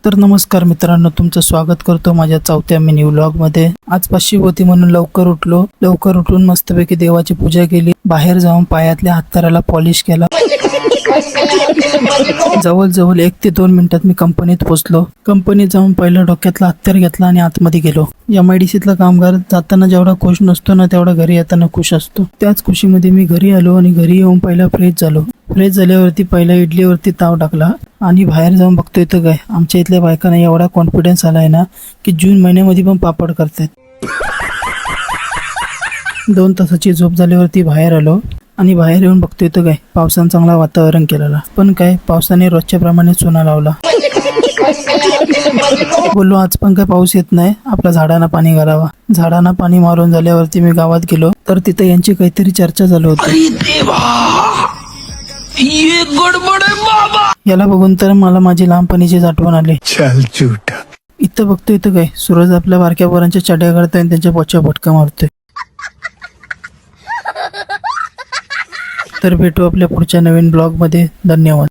तर नमस्कार मित्रांनो, तुमचं स्वागत करतो माझ्या चौथ्या मिनी व्लॉग मध्ये। आज पाचशी होती म्हणून लवकर उठून मस्तपैकी देवाची पूजा केली। बाहेर जाऊन पायातल्या हातकराला पॉलिश केला। जवळ 1 ते 2 मिनिटात मी कंपनीत पोहोचलो। कंपनीत जाऊन पहिला डोक्यातला हत्यार घेतला आणि आतमध्ये गेलो। MIDCतला कामगार जाताना जेवढा खुश नसतो ना, तेवढा घरी येताना खुश असतो। त्याच खुशीमध्ये मी घरी आलो आणि घरी येऊन पहिला फ्रेश झालो। फ्रेश झाल्यावरती पहिला इडलीवरती ताव टाकला आणि बाहेर जाऊन बघतोय तर काय, आमच्या इथल्या बायकांना एवढा कॉन्फिडन्स आलाय ना की जून महिन्यामध्ये पण पापड करतायत। 2 तासाची झोप झाल्यावरती बाहेर आलो आणि बाहेर येऊन बघतोय तर काय, पावसानं चांगला वातावरण केलेला। पण काय, पावसाने रोजच्या प्रमाणे चुना लावला। बोललो आज पण काय पाऊस येत नाही, आपल्या झाडांना पाणी घालावा। झाडांना पाणी मारून झाल्यावरती मी गावात गेलो तर तिथे यांची काहीतरी चर्चा झाली होती। ये गडबड आहे बाबा। याला बघून तर मला माझी लहानपणीची आठवण आली। चल झूठा। इथं बघतोय इथं काय, सूरज आपल्या बारक्या पोरांच्या चड्या काढतोय आणि त्यांच्या पोटच्या फटका मारतोय। तर भेटू आपल्या पुढच्या नवीन ब्लॉग मध्ये। धन्यवाद।